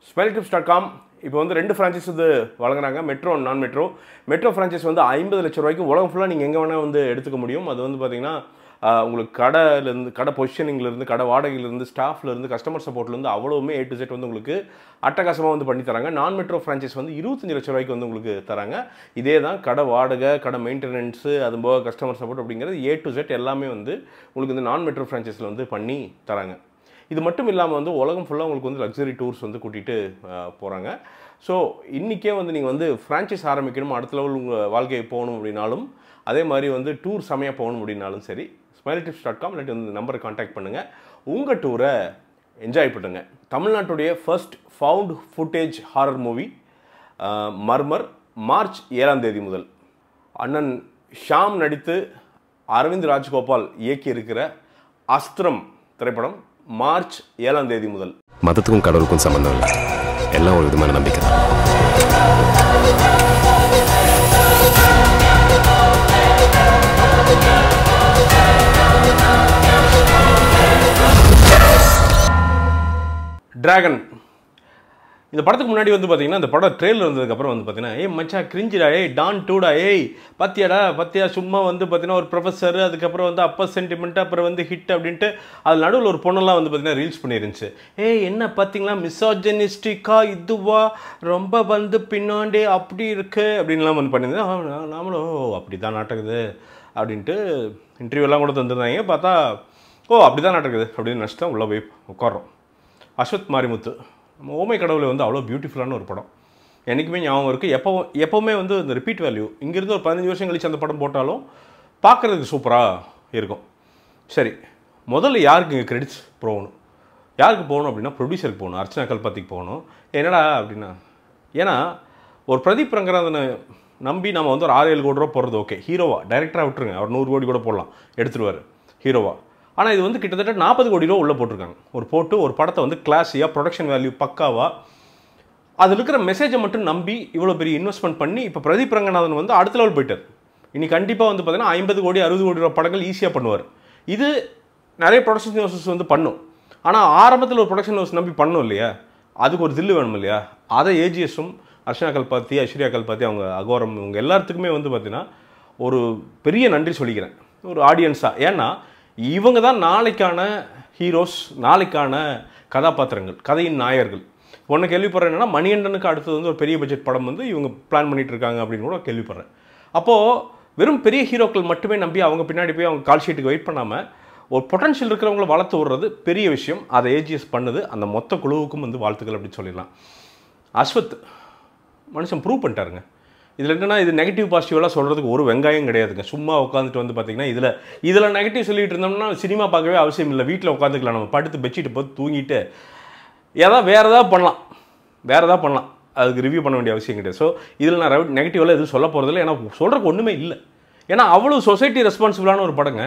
SmileTips.com இப்போ வந்து ரெண்டு ஃப்ரான்ச்சைஸ் வந்து வழங்குறாங்க, மெட்ரோ நான் மெட்ரோ. மெட்ரோ ஃப்ரான்ச்சைஸ் வந்து 50 லட்சம் ரூபாய்க்கு உலகம் ஃபுல்லாக நீங்கள் எங்கே வேணால் வந்து எடுத்துக்க முடியும். அது வந்து பார்த்தீங்கன்னா உங்களுக்கு கடையிலேருந்து, கடை பொசிஷனிங்லேருந்து, கடை வாடகையிலேருந்து, ஸ்டாஃப்லேருந்து, கஸ்டமர் சப்போர்ட்லேருந்து அவ்வளோவுமே A to Z வந்து உங்களுக்கு அட்டகாசமாக வந்து பண்ணி தராங்க. நான் மெட்ரோ ஃப்ரான்ச்சைஸ் வந்து 25 லட்சம் ரூபாய்க்கு வந்து உங்களுக்கு தராங்க. இதே தான் கடை வாடகை, கடை மெயின்டெனன்ஸு, அது போக கஸ்டமர் சப்போர்ட் அப்படிங்கிறது A to Z எல்லாமே வந்து உங்களுக்கு இந்த நான் மெட்ரோ ஃப்ரான்ச்சைஸில் வந்து பண்ணி தராங்க. இது மட்டும் இல்லாமல் வந்து உலகம் ஃபுல்லாக உங்களுக்கு வந்து லக்ஸரி டூர்ஸ் வந்து கூட்டிகிட்டு போகிறாங்க. ஸோ இன்றைக்கே வந்து நீங்கள் வந்து ஃப்ரான்ச்சைஸ் ஆரம்பிக்கணும், அடுத்த லெவல் உங்கள் வாழ்க்கையை போகணும் அப்படின்னாலும், அதே மாதிரி வந்து டூர் செமையாக போகணும் அப்படின்னாலும் சரி, SmileTips.com இல்லாட்டி வந்து நம்பரை கான்டாக்ட் பண்ணுங்கள். உங்கள் டூரை என்ஜாய் பண்ணுங்க. தமிழ்நாட்டுடைய first found footage horror movie Murmur March 7ஆம் தேதி முதல் அண்ணன் ஷாம் நடித்து அரவிந்த் ராஜ்கோபால் இயக்கி இருக்கிற அஸ்திரம் திரைப்படம் மார்ச் 7ஆம் தேதி முதல். மதத்துக்கும் கடவுளுக்கும் சம்பந்தம் இல்லை, எல்லாம் ஒரு விதமான நம்பிக்கை தான். டிராகன் இந்த படத்துக்கு முன்னாடி வந்து பார்த்தீங்கன்னா, இந்த படம் ட்ரெயிலர் வந்ததுக்கப்புறம் வந்து பார்த்தீங்கன்னா, ஏய் மச்சா கிரிஞ்சிடா, ஏய் டான் டூடா, ஏய் பத்தியா சும்மா வந்து பார்த்தீங்கன்னா ஒரு ப்ரொஃபஸர், அதுக்கப்புறம் வந்து அப்பா சென்டிமெண்ட், அப்புறம் வந்து ஹிட் அப்படின்ட்டு அது நடுவில் ஒரு பொண்ணெல்லாம் வந்து பார்த்தீங்கன்னா ரீல்ஸ் பண்ணிருந்துச்சு. ஏய் என்ன பார்த்தீங்களா மிசாஜனிஸ்டிக்கா, இதுவா ரொம்ப வந்து பின்னாண்டே அப்படி இருக்கு அப்படின்லாம் வந்து பண்ணியிருந்தேன். நாமளும் அப்படி தான் நாட்டக்குது அப்படின்ட்டு இன்டர்வியூலாம் கூட தந்துருந்தாங்க. பார்த்தா அப்படி தான் நாட்டக்குது அப்படின்னு நினச்சி தான் உள்ளே போய் உட்காரோம். அஸ்வத் மாரிமுத்து நம்ம ஓமை கடவுளை வந்து அவ்வளோ பியூட்டிஃபுல்லான ஒரு படம், என்றைக்குமே ஞாபகம் இருக்குது. எப்போவுமே வந்து இந்த ரிப்பீட் வேல்யூ, இங்கேருந்து ஒரு 15 வருஷம் கழிச்சு அந்த படம் போட்டாலும் பார்க்குறதுக்கு சூப்பராக இருக்கும். சரி, முதல்ல யாருக்கு இங்கே கிரெடிட்ஸ் போகணும், யாருக்கு போகணும் அப்படின்னா ப்ரொடியூசருக்கு போகணும், அர்ச்சனா கல்பாத்திக்கு போகணும். என்னடா அப்படின்னா, ஏன்னா ஒரு பிரதீப் ரங்கநாதனை நம்பி நம்ம வந்து ஒரு 6-7 கோடி ரூபா போடுறது ஓகே, ஹீரோவா டைரக்டராக விட்டுருங்க, அவர் 100 கோடி கூட போடலாம், எடுத்துருவார் ஹீரோவா. ஆனால் இது வந்து கிட்டத்தட்ட 40 கோடி ரூபா உள்ளே போட்டிருக்காங்க. ஒரு படத்தை வந்து கிளாஸியாக, ப்ரொடக்ஷன் வேல்யூ பக்காவாக, அதில் இருக்கிற மெசேஜை மட்டும் நம்பி இவ்வளோ பெரிய இன்வெஸ்ட்மெண்ட் பண்ணி இப்போ பிரதீப் ரங்கநாதன் வந்து அடுத்த லெவல் போயிட்டார். இனி கண்டிப்பாக வந்து பார்த்தீங்கன்னா 50 கோடி 60 கோடி ரூபா படங்கள் ஈஸியாக பண்ணுவார். இது நிறைய ப்ரொடக்ஷன் ஹவுசஸ் வந்து பண்ணும். ஆனால் ஆரம்பத்தில் ஒரு ப்ரொடக்ஷன் ஹவுஸ் நம்பி பண்ணும் இல்லையா, அதுக்கு ஒரு தில்லு வேணும் இல்லையா. அதை ஏஜிஎஸும், அர்ச்சனா கல்பாத்தி, ஐஸ்வர்யா கல்பாத்தி, அவங்க அகோரம், இவங்க எல்லாத்துக்குமே வந்து பார்த்தீங்கன்னா ஒரு பெரிய நன்றி சொல்லிக்கிறேன் ஒரு ஆடியன்ஸாக. ஏன்னா இவங்க தான் நாளைக்கான ஹீரோஸ், நாளைக்கான கதாபாத்திரங்கள், கதையின் நாயர்கள். ஒன்று கேள்விப்படுறேன் என்னன்னா, மணிகண்டனுக்கு அடுத்தது வந்து ஒரு பெரிய பட்ஜெட் படம் வந்து இவங்க பிளான் பண்ணிட்டு இருக்காங்க அப்படின்னு கூட கேள்விப்படுறேன். அப்போது வெறும் பெரிய ஹீரோக்கள் மட்டுமே நம்பி அவங்க பின்னாடி போய் அவங்க கால் ஷீட்டுக்கு வெயிட் பண்ணாமல் ஒரு பொட்டன்ஷியல் இருக்கிறவங்களை வளர்த்து விடுறது பெரிய விஷயம். அதை ஏஜிஎஸ் பண்ணுது. அந்த மொத்த குழுவுக்கும் வந்து வாழ்த்துக்கள் அப்படின்னு சொல்லிடலாம். அஸ்வத் மனுஷன் ப்ரூவ் பண்ணிட்டாருங்க. இதில் என்னென்னா, இது நெகட்டிவ் பாசிட்டிவெலாம் சொல்கிறதுக்கு ஒரு வெங்காயம் கிடையாதுங்க. சும்மா உட்காந்துட்டு வந்து பார்த்திங்கன்னா இதில் நெகட்டிவ் சொல்லிட்டு இருந்தோம்னா சினிமா பார்க்கவே அவசியம் இல்லை. வீட்டில் உட்காந்துக்கலாம், நம்ம படுத்து பெட்ஷீட்டு போட்டு தூங்கிட்டு வேறு ஏதாவது பண்ணலாம். அதுக்கு ரிவ்யூ பண்ண வேண்டிய அவசியம் கிடையாது. ஸோ இதில் நான் நெகட்டிவெல்லாம் எதுவும் சொல்ல போகிறதில்ல. ஏன்னா சொல்கிறதுக்கு ஒன்றுமே இல்லை. ஏன்னா அவ்வளோ சொசைட்டி ரெஸ்பான்சிபிளான ஒரு படங்க.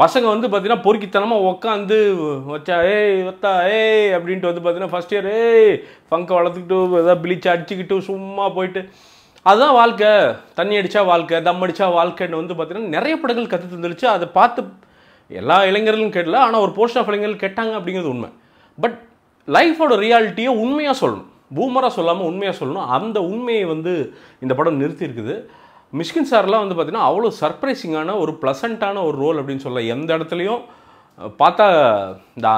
பசங்க வந்து பார்த்தீங்கன்னா பொறுக்கித்தனமாக உட்காந்து வச்சா அப்படின்ட்டு வந்து பார்த்தீங்கன்னா ஃபஸ்ட் இயர் ஃபங்கை வளர்த்துக்கிட்டு ஏதாவது பிளிச்சு அடிச்சுக்கிட்டு சும்மா போயிட்டு அதுதான் வாழ்க்கை, தண்ணி அடித்தா வாழ்க்கை, தம் அடித்தா வாழ்க்கைன்னு வந்து பார்த்தீங்கன்னா நிறைய படங்கள் கற்று தந்துருச்சு. அதை பார்த்து எல்லா இளைஞர்களும் கேட்டல, ஆனால் ஒரு போர்ஷன் ஆஃப் இளைஞர்கள் கேட்டாங்க அப்படிங்கிறது உண்மை. பட் லைஃபோட ரியாலிட்டியை உண்மையாக சொல்லணும், பூமராக சொல்லாமல் உண்மையாக சொல்லணும். அந்த உண்மையை வந்து இந்த படம் நிறுத்தி இருக்குது. மிஷ்கின் சார்லாம் வந்து பார்த்தீங்கன்னா அவ்வளோ சர்ப்ரைசிங்கான ஒரு ப்ளசண்ட்டான ஒரு ரோல் அப்படின்னு சொல்ல. எந்த இடத்துலையும் பார்த்தா இந்த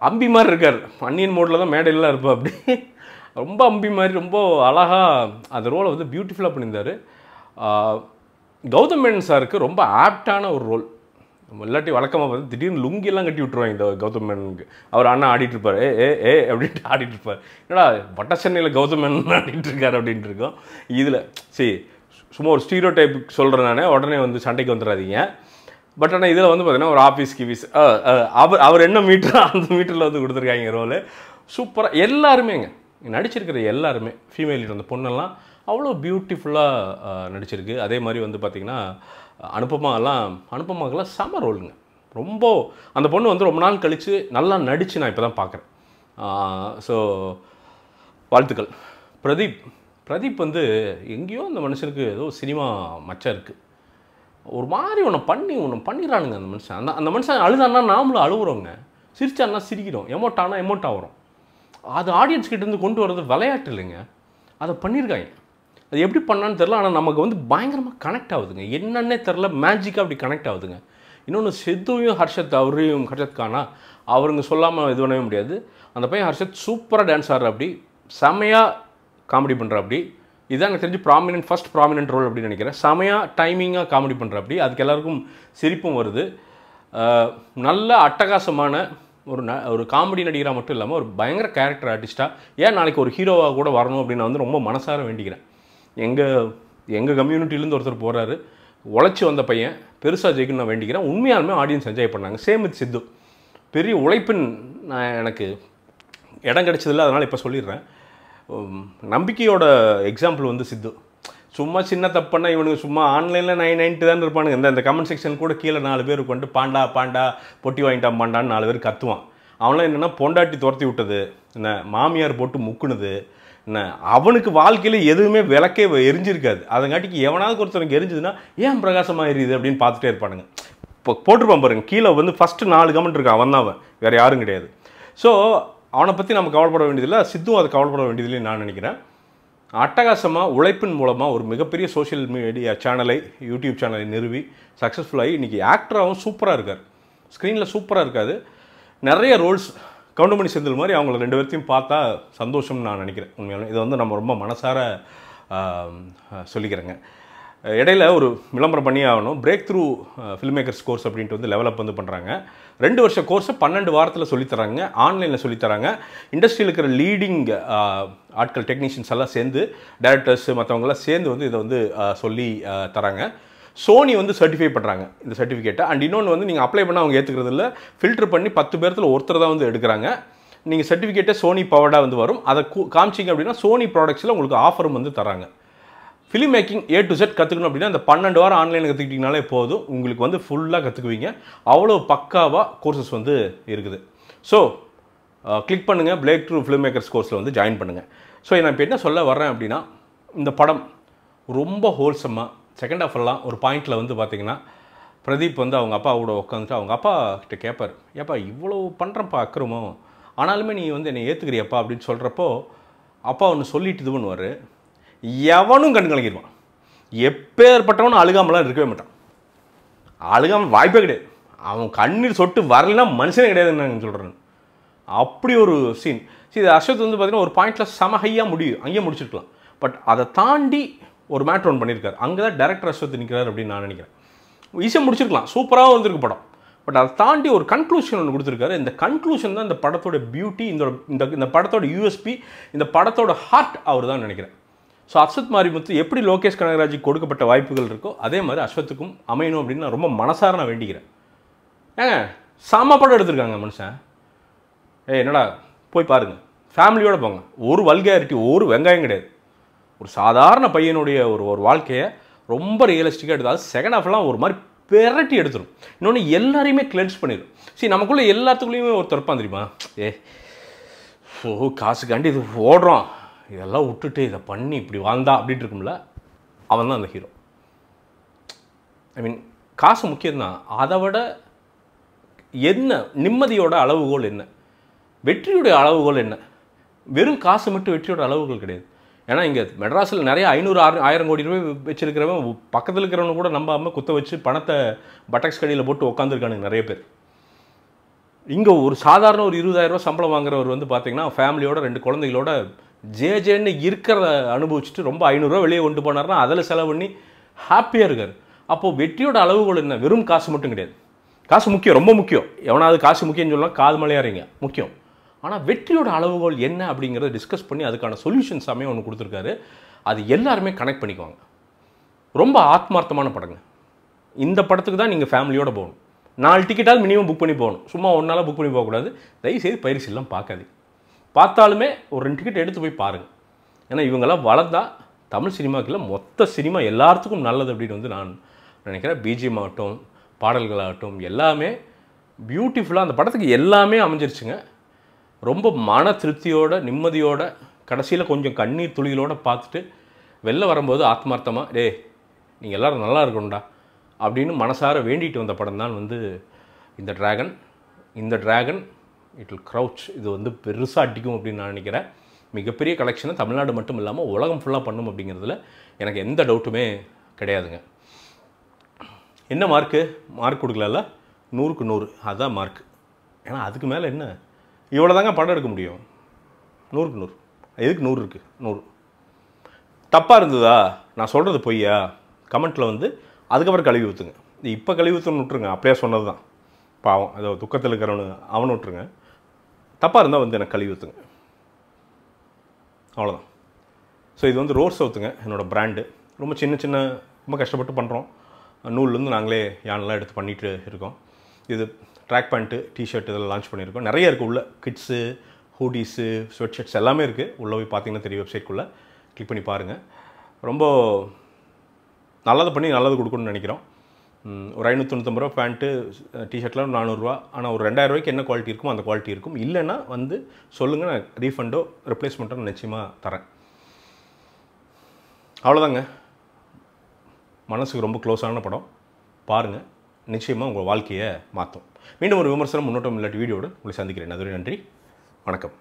அம்பி மாதிரி இருக்கார். அன்னியன் மோடில் தான் மேடையிலாம் இருப்பா, அப்படி ரொம்ப அம்பி மாதிரி ரொம்ப அழகாக அந்த ரோலை வந்து பியூட்டிஃபுல்லாக பண்ணியிருந்தார். கௌதம் மேனன் சாருக்கு ரொம்ப ஆப்டான ஒரு ரோல். இல்லாட்டி வழக்கமாக பார்த்து திடீர்னு லுங்கியெல்லாம் கட்டி விட்டுருவாங்க இந்த கௌதம் மேனனுக்கு. அவர் அண்ணா ஆடிட்டு இருப்பார், அப்படின்ட்டு ஆடிட்டு இருப்பார். என்னடா வட்ட சென்னையில் கௌதம் மேனன் ஆடிட்டு இருக்கார் அப்படின்ட்டு இருக்கோம். இதில் சும்மா ஒரு ஸ்டீரியோ டைப் சொல்கிறேன் நான், உடனே வந்து சண்டைக்கு வந்துடாதீங்க. பட் ஆனால் இதில் வந்து பார்த்தீங்கன்னா ஒரு ஆஃபீஸ் கிவீஸ் அவர் என்ன மீட்டரோ அந்த மீட்டரில் வந்து கொடுத்துருக்காங்க ரோலு. சூப்பராக எல்லாருமேங்க நடிச்சிருக்கிற எல்லாருமே, ஃபீமேல் அந்த பொண்ணெல்லாம் அவ்வளோ பியூட்டிஃபுல்லாக நடிச்சிருக்கு. அதே மாதிரி வந்து பார்த்திங்கன்னா அனுப்பமாகலாம் செம ரோலுங்க. ரொம்ப அந்த பொண்ணு வந்து ரொம்ப நாள் கழித்து நல்லா நடித்து நான் இப்போ தான் பார்க்குறேன். ஸோ வாழ்த்துக்கள். பிரதீப் வந்து எங்கேயோ அந்த மனுஷனுக்கு ஏதோ சினிமா மச்சம் இருக்குது. ஒரு மாதிரி ஒன்று பண்ணிடுறானுங்க அந்த மனுஷன். அந்த மனுஷன் அழுதான்னா நாமளும் அழுகுறோங்க, சிரிச்சான்னா சிரிக்கிறோம், எமோட் ஆகுறோம். அது ஆடியன்ஸ் கிட்டேருந்து கொண்டு வரது விளையாட்டு இல்லைங்க, அதை பண்ணியிருக்காங்க. அது எப்படி பண்ணான்னு தெரில, ஆனால் நமக்கு வந்து பயங்கரமாக கனெக்ட் ஆகுதுங்க, என்னன்னே தெரில, மேஜிக்காக அப்படி கனெக்ட் ஆகுதுங்க. இன்னொன்று சித்துவையும் ஹர்ஷத் அவரையும் ஹர்ஷத் கானா அவருங்க சொல்லாமல் இது பண்ணவே முடியாது. அந்த பையன் ஹர்ஷத் சூப்பராக டான்ஸ் ஆடுற, அப்படி செமையாக காமெடி பண்ணுற, அப்படி இதுதான் எனக்கு தெரிஞ்சு ஃபர்ஸ்ட் ப்ராமினென்ட் ரோல் அப்படின்னு நினைக்கிறேன். செமையாக டைமிங்காக காமெடி பண்ணுற, அப்படி அதுக்கு எல்லாருக்கும் சிரிப்பும் வருது. நல்ல அட்டகாசமான ஒரு காமெடி நடிகராக மட்டும் இல்லாமல் ஒரு பயங்கர கேரக்டர் ஆர்டிஸ்ட்டாக ஏன் நாளைக்கு ஒரு ஹீரோவாக கூட வரணும் அப்படின்னு நான் வந்து ரொம்ப மனசார வேண்டிக்கிறேன். எங்கள் கம்யூனிட்டிலேருந்து ஒருத்தர் போகிறாரு, உழைச்சி வந்த பையன், பெருசாக ஜெயிக்கணும்னு நான் வேண்டிக்கிறேன். உண்மையாலுமே ஆடியன்ஸ் என்ஜாய் பண்ணாங்க. சேம் வித் சித்து, பெரிய உழைப்பின் எனக்கு இடம் கிடச்சதில்ல, அதனால் இப்போ சொல்லிடுறேன். நம்பிக்கையோட எக்ஸாம்பிள் வந்து சித்து. சும்மா சின்ன தப்புன்னா இவனுக்கு சும்மா ஆன்லைனில் 990 தான் இருப்பானுங்க. இந்த கமெண்ட் செக்ஷன் கூட கீழே 4 பேர் கொண்டு பாண்டா பாண்டா பொட்டி வாங்கிட்டான் பாண்டான்னு 4 பேர் கத்துவான். அவன்லாம் என்னென்னா பொண்டாட்டி துரத்தி விட்டது, என்ன மாமியார் போட்டு முக்குனது, என்ன அவனுக்கு வாழ்க்கையில் எதுவுமே விளக்கே எரிஞ்சிருக்காது. அதங்காட்டிக்கு எவனாவது ஒருத்தருக்கு எரிஞ்சுதுன்னா ஏன் பிரகாசமாக எரியுது அப்படின்னு பார்த்துட்டே இருப்பானுங்க. இப்போ போட்டிருப்பான் பாருங்க, கீழே வந்து ஃபஸ்ட்டு 4 கமெண்ட் இருக்கான், அவன் தான், அவன் வேறு யாரும் கிடையாது. ஸோ அவனை பற்றி நம்ம கவலைப்பட வேண்டியதில்லை, சித்துவும் அதை கவலைப்பட வேண்டியதில்லைன்னு நான் நினைக்கிறேன். அட்டகாசமாக உழைப்பின் மூலமாக ஒரு மிகப்பெரிய சோஷியல் மீடியா சேனலை, யூடியூப் சேனலை நிறுவி சக்ஸஸ்ஃபுல்லாகி இன்றைக்கி ஆக்டராகவும் சூப்பராக இருக்கார். ஸ்க்ரீனில் சூப்பராக இருக்காது. நிறைய ரோல்ஸ் கவுண்டமணி செந்தில் மாதிரி அவங்கள 2 பேர்த்தையும் பார்த்தா சந்தோஷம்னு நான் நினைக்கிறேன். உண்மையாலும் இதை வந்து நம்ம ரொம்ப மனசார சொல்லிக்கிறேங்க. இடையில ஒரு விளம்பரம் பண்ணி ஆகணும். Break through film makers course அப்படின்ட்டு வந்து டெவலப் வந்து பண்ணுறாங்க. 2 வருஷ கோர்ஸை 12 வாரத்தில் சொல்லித்தராங்க, ஆன்லைனில் சொல்லித்தராங்க. இண்டஸ்ட்ரியில் இருக்கிற லீடிங் ஆட்கள், டெக்னீஷியன்ஸ் எல்லாம் சேர்ந்து, டேரக்டர்ஸ் மற்றவங்களாம் சேர்ந்து வந்து இதை வந்து சொல்லி தராங்க. சோனி வந்து சர்டிஃபை பண்ணுறாங்க இந்த சர்டிஃபிகேட்டை. அண்ட் இன்னொன்று வந்து நீங்கள் அப்ளை பண்ணால் அவங்க ஏற்றுக்கிறது இல்லை, ஃபில்டர் பண்ணி 10 பேர்த்தில் ஒருத்தர் தான் வந்து எடுக்கிறாங்க. நீங்கள் சர்டிஃபிகேட்டை சோனி பவர்டாக வந்து வரும். அதை காமிச்சிங்க அப்படின்னா சோனி ப்ராடக்ட்ஸில் உங்களுக்கு ஆஃபரும் வந்து தராங்க. Film making A to Z கற்றுக்கணும் அப்படின்னா இந்த 12 வாரம் ஆன்லைனில் கற்றுக்கிட்டிங்கனாலே போதும், உங்களுக்கு வந்து ஃபுல்லாக கற்றுக்குவீங்க. அவ்வளோ பக்காவாக கோர்சஸ் வந்து இருக்குது. ஸோ கிளிக் பண்ணுங்கள், பிரேக் த்ரூ ஃபிலிம் மேக்கர்ஸ் கோர்ஸில் வந்து ஜாயின் பண்ணுங்கள். ஸோ நான் இப்போ என்ன சொல்ல வர்றேன் அப்படின்னா, இந்த படம் ரொம்ப ஹோல்சமாக செகண்ட் ஹாஃப் எல்லாம் ஒரு பாயிண்டில் வந்து பார்த்திங்கன்னா, பிரதீப் வந்து அவங்க அப்பா கூட உட்காந்துட்டு அவங்க அப்பா கிட்ட கேட்பார், ஏப்பா இவ்வளோ பண்ணுறப்பா அக்கிரமம், ஆனாலுமே நீ வந்து என்னை ஏற்றுக்கிறியப்பா அப்படின்னு சொல்கிறப்போ, அப்பா ஒன்று சொல்லிட்டு இது பண்ணுவார், எவனும் கண் கலங்கிடுவான். எப்பேற்பட்டவனும் அழுகாமலாம் இருக்கவே மாட்டான். அழுகாமல் வாய்ப்பே கிடையாது. அவன் கண்ணீர் சொட்டு வரலைன்னா மனுஷனே கிடையாதுன்னு நான் சொல்கிறேன். அப்படி ஒரு சீன். இது அஸ்வத் வந்து பார்த்திங்கன்னா ஒரு பாயிண்டில் செம ஹையாக முடியும், அங்கேயே முடிச்சிருக்கலாம். பட் அதை தாண்டி ஒரு மேட்ரு ஒன்று பண்ணியிருக்காரு. அங்கே தான் டேரக்டர் அஸ்வத் நிற்கிறார் அப்படின்னு நான் நினைக்கிறேன். ஈஸியாக முடிச்சிருக்கலாம், சூப்பராக வந்திருக்கு படம். பட் அதை தாண்டி ஒரு கன்க்ளூஷன் ஒன்று கொடுத்துருக்காரு. இந்த கன்க்ளூஷன் தான் இந்த படத்தோட பியூட்டி, இந்த படத்தோட யூஎஸ்பி, இந்த படத்தோட ஹார்ட் அவர் தான் நினைக்கிறேன். ஸோ அஸ்வத் மாரிமுத்து எப்படி லோகேஷ் கனகராஜுக்கு கொடுக்கப்பட்ட வாய்ப்புகள் இருக்கோ அதே மாதிரி அஸ்வத்துக்கும் அமையணும் அப்படின்னு நான் ரொம்ப மனசார நான் வேண்டிக்கிறேன். ஏங்க செம படம் எடுத்திருக்காங்க மனுஷன். என்னடா போய் பாருங்கள், ஃபேமிலியோடு போங்க. ஒரு வல்காரிட்டி, ஒரு வெங்காயம் கிடையாது. ஒரு சாதாரண பையனுடைய ஒரு வாழ்க்கையை ரொம்ப ரியலிஸ்டிக்காக எடுத்தால் செகண்ட் ஹாஃப்லாம் ஒரு மாதிரி பெரட்டி எடுத்துரும். இன்னொன்று எல்லாரையுமே கிளென்ஸ் பண்ணிடும். சரி, நமக்குள்ளே எல்லாத்துக்குள்ளேயுமே ஒருத்தர் இருப்பான் தெரியுமா, காசுக்காண்டி இது ஓடுறோம், இதெல்லாம் விட்டுட்டு இதை பண்ணி இப்படி வாழ்ந்தா அப்படின்ட்டு இருக்கும்ல, அவன் தான் அந்த ஹீரோ. ஐ மீன் காசு முக்கியம்தான், அதை விட என்ன நிம்மதியோட அளவுகோல் என்ன, வெற்றியுடைய அளவுகோல் என்ன? வெறும் காசு மட்டும் வெற்றியோட அளவுகோல் கிடையாது. ஏன்னா இங்கே மெட்ராஸில் நிறைய 500-1000 கோடி ரூபாய் வச்சுருக்கிறவன் பக்கத்தில் இருக்கிறவனு கூட நம்பாமல் குத்த வச்சு பணத்தை பட்டக்ஸ் கடையில் போட்டு உட்காந்துருக்கானுங்க நிறைய பேர். இங்கே ஒரு சாதாரண ஒரு 20,000 ரூபா சம்பளம் வாங்குறவர் வந்து பார்த்திங்கன்னா ஃபேமிலியோட 2 குழந்தைகளோட ஜேன்னு இருக்கிறத அனுபவிச்சுட்டு ரொம்ப 500 ரூபா வெளியே கொண்டு போனார்னா அதில் செலவு பண்ணி ஹாப்பியாக இருக்கார். அப்போது வெற்றியோட அளவுகோல் என்ன? வெறும் காசு மட்டும் கிடையாது. காசு முக்கியம், ரொம்ப முக்கியம். எவனாவது காசு முக்கியம்னு சொல்லலாம், காது மலையாறீங்க, முக்கியம். ஆனால் வெற்றியோட அளவுகோல் என்ன அப்படிங்கிறத டிஸ்கஸ் பண்ணி அதுக்கான சொல்யூஷன்ஸ் எல்லாமே ஒன்று கொடுத்துருக்காரு. அது எல்லாருமே கனெக்ட் பண்ணிக்குவாங்க. ரொம்ப ஆத்மார்த்தமான படங்க. இந்த படத்துக்கு தான் நீங்கள் ஃபேமிலியோடு போகணும். 4 டிக்கெட்டாவது மினிமம் புக் பண்ணி போகணும். சும்மா ஒன்றால் புக் பண்ணி போகக்கூடாது. தயவுசெய்து பயிற்சி எல்லாம் பார்க்காது. பார்த்தாலுமே ஒரு 2 டிக்கெட் எடுத்து போய் பாருங்கள். ஏன்னா இவங்கெல்லாம் வளர்ந்தால் தமிழ் சினிமாக்குள்ள மொத்த சினிமா எல்லாத்துக்கும் நல்லது அப்படின்னு வந்து நான் நினைக்கிறேன். பிஜிஎம் ஆகட்டும், பாடல்களாகட்டும், எல்லாமே பியூட்டிஃபுல்லாக அந்த படத்துக்கு எல்லாமே அமைஞ்சிருச்சுங்க. ரொம்ப மன திருப்தியோட, நிம்மதியோட, கடைசியில் கொஞ்சம் கண்ணீர் துளிகளோடு பார்த்துட்டு வெளில வரும்போது ஆத்மார்த்தமாக நீங்கள் எல்லோரும் நல்லா இருக்கணும்டா அப்படின்னு மனசார வேண்டிட்டு வந்த படம் தான் வந்து இந்த டிராகன். It will crouch. இது வந்து பெருசாக அடிக்கும் அப்படின்னு நான் நினைக்கிறேன். மிகப்பெரிய கலெக்ஷனை தமிழ்நாடு மட்டும் இல்லாமல் உலகம் ஃபுல்லாக பண்ணும் அப்படிங்கிறதுல எனக்கு எந்த டவுட்டுமே கிடையாதுங்க. என்ன மார்க் கொடுக்கல, 100க்கு 100 அதுதான் மார்க். ஏன்னா அதுக்கு மேலே என்ன, இவ்வளோ தாங்க படம் எடுக்க முடியும். 100க்கு 100. எதுக்கு 100 இருக்குது? 100 தப்பாக இருந்ததா, நான் சொல்கிறது பொய்யா, கமெண்ட்டில் வந்து அதுக்கப்புறம் கழுவி ஊற்றுங்க. இப்போ கழுவி ஊற்றுன்னு விட்ருங்க, அப்படியே சொன்னது தான். பாவம் அதோ துக்கத்தில் இருக்கிறவனு அவனை விட்ருங்க. தப்பாக இருந்தால் வந்து எனக்கு கழுவி ஊற்றுங்க, அவ்வளோதான். ஸோ இது வந்து ரோஸ் சவுத்துங்க, என்னோடய பிராண்டு. ரொம்ப சின்ன ரொம்ப கஷ்டப்பட்டு பண்ணுறோம். நூல்லேருந்து நாங்களே யானெலாம் எடுத்து பண்ணிகிட்டு இருக்கோம். இது ட்ராக் பேண்ட்டு, டிஷர்ட் இதெல்லாம் லான்ச் பண்ணியிருக்கோம். நிறைய இருக்குது உள்ள, கிட்ஸு, ஹூடிஸு, ஸ்வெட் ஷர்ட்ஸ் எல்லாமே இருக்குது. உள்ளே போய் பார்த்தீங்கன்னா தெரியும், வெப்சைட்குள்ளே கிளிக் பண்ணி பாருங்கள். ரொம்ப நல்லது பண்ணி நல்லது கொடுக்கணும்னு நினைக்கிறோம். ஒரு 590 ரூபா பேண்ட்டு, டிஷர்ட்லாம் 400 ரூபா. ஆனால் ஒரு 2000 ரூபாய்க்கு என்ன குவாலிட்டி இருக்குமோ அந்த குவாலிட்டி இருக்கும். இல்லைன்னா வந்து சொல்லுங்கள், நான் ரீஃபண்டோ ரிப்ளேஸ்மெண்ட்டோ நிச்சயமாக தரேன். அவ்வளோதாங்க. மனசுக்கு ரொம்ப க்ளோஸான படம், பாருங்கள். நிச்சயமாக உங்கள் வாழ்க்கையை மாற்றும். மீண்டும் ஒரு விமர்சனம், முன்னோட்டம் இல்லாட்டி வீடியோடு உங்களை சந்திக்கிறேன். அதுவரை நன்றி, வணக்கம்.